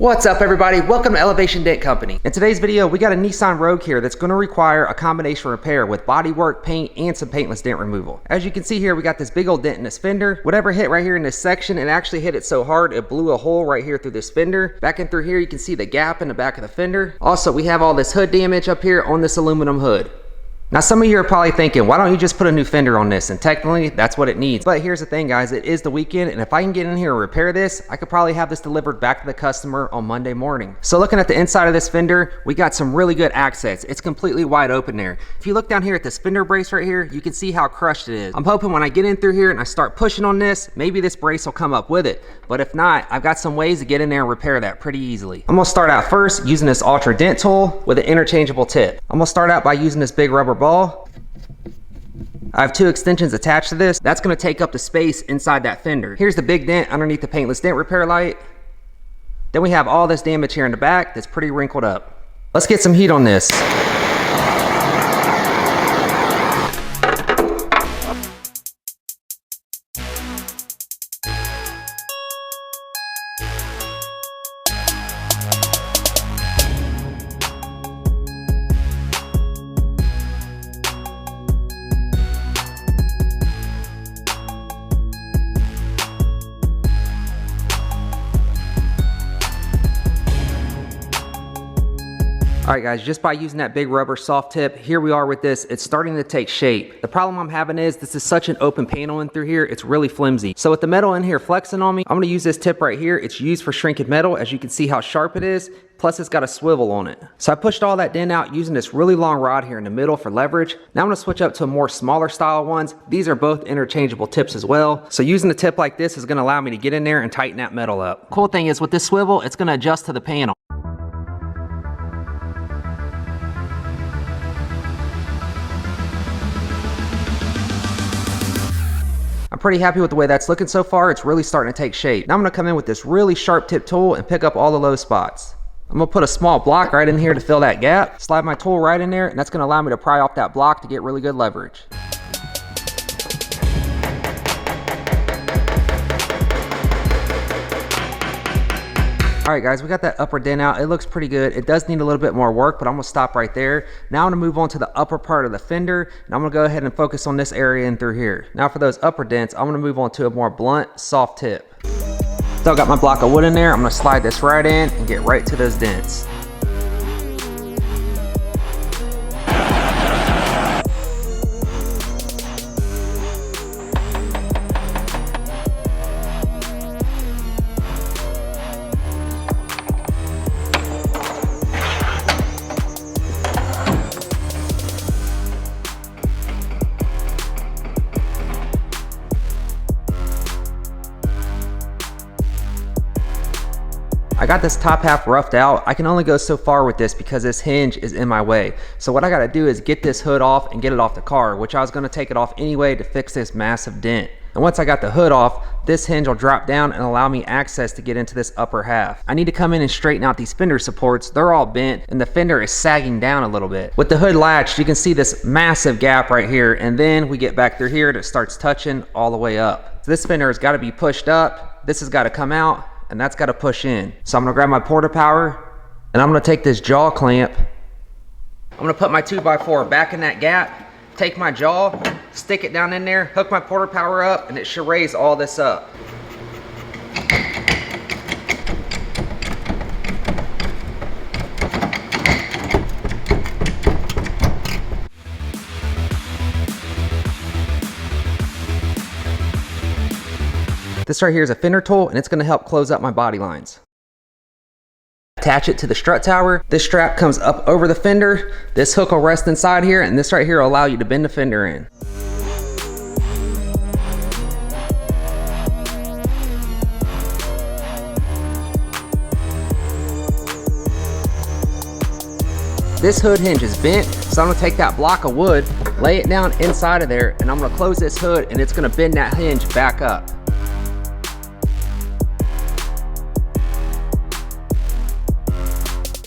What's up everybody, welcome to Elevation Dent Company. In today's video, we got a Nissan Rogue here that's going to require a combination repair with bodywork, paint, and some paintless dent removal. As you can see here, we got this big old dent in this fender. Whatever hit right here in this section, it actually hit it so hard, it blew a hole right here through this fender. Back in through here, you can see the gap in the back of the fender. Also, we have all this hood damage up here on this aluminum hood. Now some of you are probably thinking, why don't you just put a new fender on this? And technically, that's what it needs. But here's the thing guys, it is the weekend, and if I can get in here and repair this, I could probably have this delivered back to the customer on Monday morning. So looking at the inside of this fender, we got some really good access. It's completely wide open there. If you look down here at this fender brace right here, you can see how crushed it is. I'm hoping when I get in through here and I start pushing on this, maybe this brace will come up with it. But if not, I've got some ways to get in there and repair that pretty easily. I'm gonna start out first using this Ultra Dent tool with an interchangeable tip. I'm gonna start out by using this big rubber ball. I have two extensions attached to this. That's going to take up the space inside that fender. Here's the big dent underneath the paintless dent repair light. Then we have all this damage here in the back that's pretty wrinkled up. Let's get some heat on this. Alright guys, just by using that big rubber soft tip, here we are with this. It's starting to take shape. The problem I'm having is this is such an open panel in through here, it's really flimsy. So with the metal in here flexing on me, I'm going to use this tip right here. It's used for shrinking metal, as you can see how sharp it is. Plus it's got a swivel on it. So I pushed all that dent out using this really long rod here in the middle for leverage. Now I'm going to switch up to more smaller style ones. These are both interchangeable tips as well. So using a tip like this is going to allow me to get in there and tighten that metal up. Cool thing is with this swivel, it's going to adjust to the panel. I'm pretty happy with the way that's looking so far. It's really starting to take shape. Now I'm going to come in with this really sharp tip tool and pick up all the low spots. I'm going to put a small block right in here to fill that gap. Slide my tool right in there, and that's going to allow me to pry off that block to get really good leverage. Alright guys, we got that upper dent out. It looks pretty good. It does need a little bit more work, but I'm going to stop right there. Now I'm going to move on to the upper part of the fender, and I'm going to go ahead and focus on this area in through here. Now for those upper dents, I'm going to move on to a more blunt, soft tip. Still got my block of wood in there. I'm going to slide this right in and get right to those dents. I got this top half roughed out. I can only go so far with this because this hinge is in my way. So what I gotta do is get this hood off and get it off the car, which I was gonna take it off anyway to fix this massive dent. And once I got the hood off, this hinge will drop down and allow me access to get into this upper half. I need to come in and straighten out these fender supports. They're all bent and the fender is sagging down a little bit. With the hood latched, you can see this massive gap right here, and then we get back through here and it starts touching all the way up. So this fender has got to be pushed up, this has got to come out, and that's got to push in. So I'm gonna grab my porta power and I'm gonna take this jaw clamp. I'm gonna put my 2x4 back in that gap, take my jaw, stick it down in there, hook my porta power up, and it should raise all this up. This right here is a fender tool, and it's going to help close up my body lines. Attach it to the strut tower. This strap comes up over the fender. This hook will rest inside here, and this right here will allow you to bend the fender in. This hood hinge is bent, so I'm going to take that block of wood, lay it down inside of there, and I'm going to close this hood, and it's going to bend that hinge back up.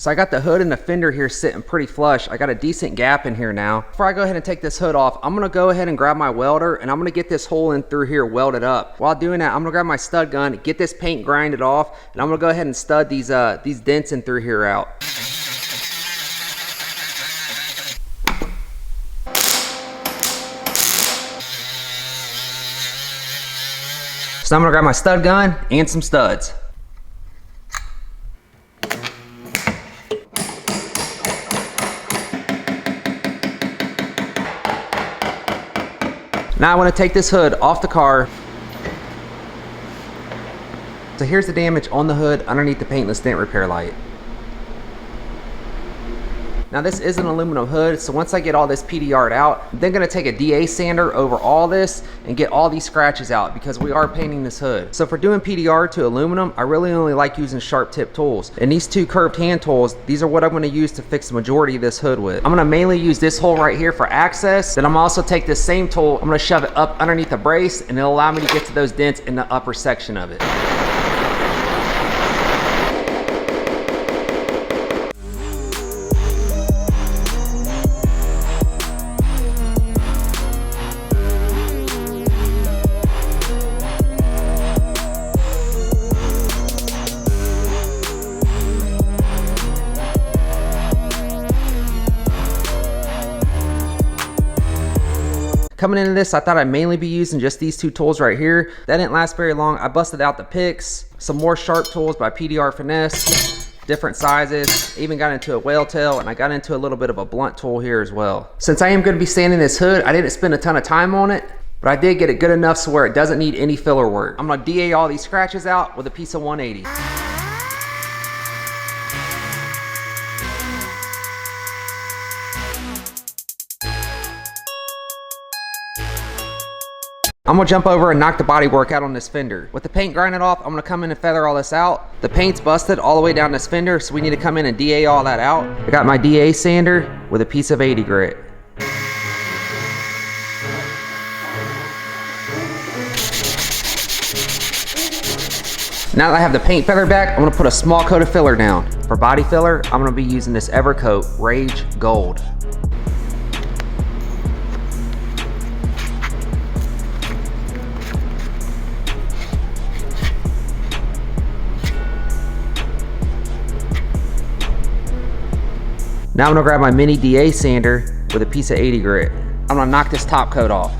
So I got the hood and the fender here sitting pretty flush. I got a decent gap in here now. Before I go ahead and take this hood off, I'm gonna go ahead and grab my welder and I'm gonna get this hole in through here welded up. While doing that, I'm gonna grab my stud gun, get this paint grinded off, and I'm gonna go ahead and stud these dents in through here out. So I'm gonna grab my stud gun and some studs. Now I want to take this hood off the car. So here's the damage on the hood underneath the paintless dent repair light. Now this is an aluminum hood, so once I get all this PDR'd out, I'm then gonna take a DA sander over all this and get all these scratches out because we are painting this hood. So for doing PDR to aluminum, I really only like using sharp tip tools. And these two curved hand tools, these are what I'm gonna use to fix the majority of this hood with. I'm gonna mainly use this hole right here for access. Then I'm also take this same tool, I'm gonna shove it up underneath the brace and it'll allow me to get to those dents in the upper section of it. Coming into this, I thought I'd mainly be using just these two tools right here. That didn't last very long. I busted out the picks, some more sharp tools by PDR Finesse, different sizes, even got into a whale tail, and I got into a little bit of a blunt tool here as well. Since I am gonna be sanding this hood, I didn't spend a ton of time on it, but I did get it good enough so where it doesn't need any filler work. I'm gonna DA all these scratches out with a piece of 180. I'm gonna jump over and knock the body work out on this fender. With the paint grinded off, I'm gonna come in and feather all this out. The paint's busted all the way down this fender, so we need to come in and DA all that out. I got my DA sander with a piece of 80 grit. Now that I have the paint feather back, I'm gonna put a small coat of filler down. For body filler, I'm gonna be using this Evercoat Rage Gold. Now I'm gonna grab my mini DA sander with a piece of 80 grit. I'm gonna knock this top coat off.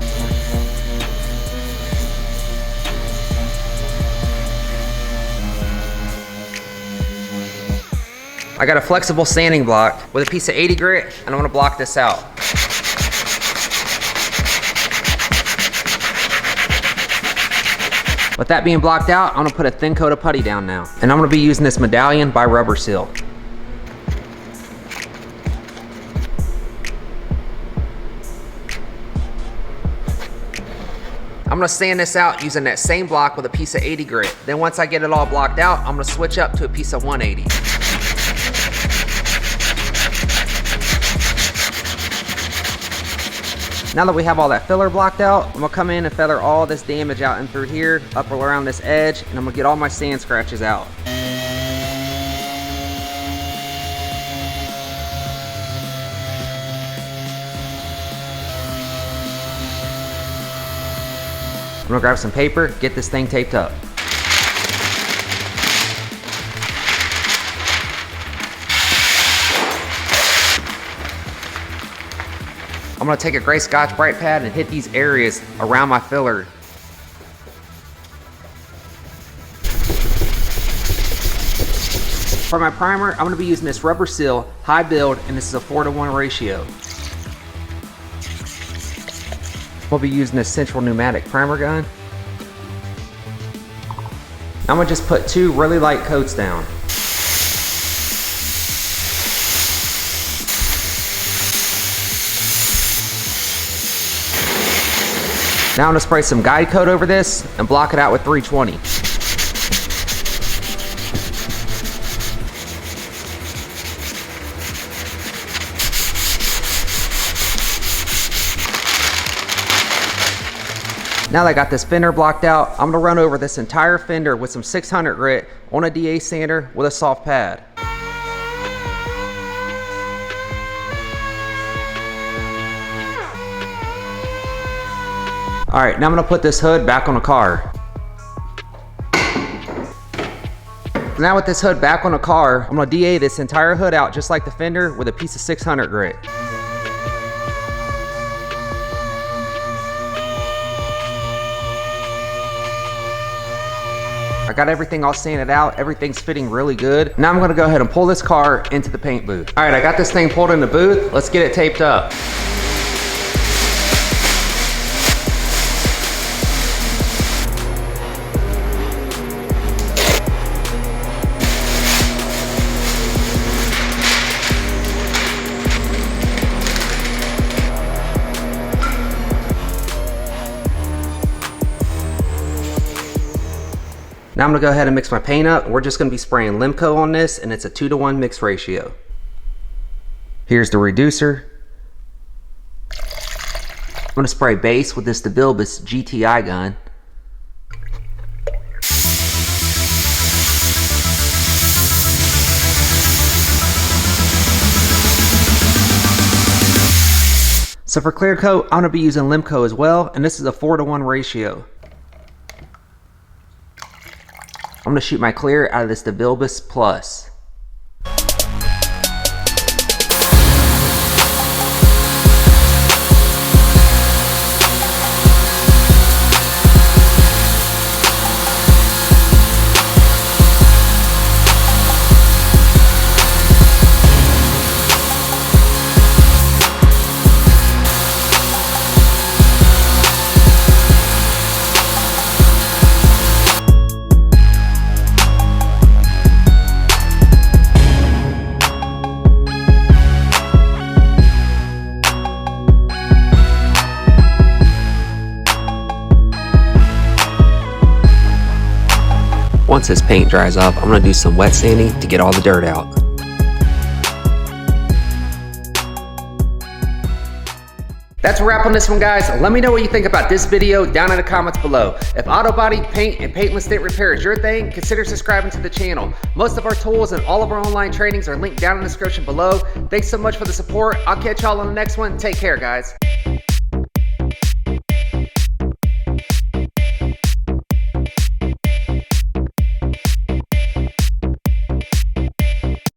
I got a flexible sanding block with a piece of 80 grit, and I'm gonna block this out. With that being blocked out, I'm gonna put a thin coat of putty down now. And I'm gonna be using this Medallion by Rubber Seal. I'm gonna sand this out using that same block with a piece of 80 grit. Then once I get it all blocked out, I'm gonna switch up to a piece of 180. Now that we have all that filler blocked out, I'm gonna come in and feather all this damage out in through here, up around this edge, and I'm gonna get all my sand scratches out. I'm gonna grab some paper, get this thing taped up. I'm gonna take a gray Scotch Brite pad and hit these areas around my filler. For my primer, I'm gonna be using this Rubber Seal high build, and this is a 4:1 ratio. We'll be using this Central Pneumatic primer gun. I'm gonna just put 2 really light coats down. Now I'm gonna spray some guide coat over this and block it out with 320. Now that I got this fender blocked out, I'm gonna run over this entire fender with some 600 grit on a DA sander with a soft pad. All right, now I'm gonna put this hood back on the car. Now with this hood back on the car, I'm gonna DA this entire hood out just like the fender with a piece of 600 grit. I got everything all sanded out, everything's fitting really good. Now I'm gonna go ahead and pull this car into the paint booth. All right, I got this thing pulled in the booth. Let's get it taped up. Now I'm gonna go ahead and mix my paint up. We're just gonna be spraying Limco on this, and it's a 2-to-1 mix ratio. Here's the reducer. I'm gonna spray base with this DeVilbiss GTI gun. So for clear coat, I'm gonna be using Limco as well, and this is a 4-to-1 ratio. I'm gonna shoot my clear out of this DeVilbiss Plus. Once this paint dries off, I'm going to do some wet sanding to get all the dirt out. That's a wrap on this one, guys. Let me know what you think about this video down in the comments below. If auto body, paint, and paintless dent repair is your thing, consider subscribing to the channel. Most of our tools and all of our online trainings are linked down in the description below. Thanks so much for the support. I'll catch y'all on the next one. Take care, guys.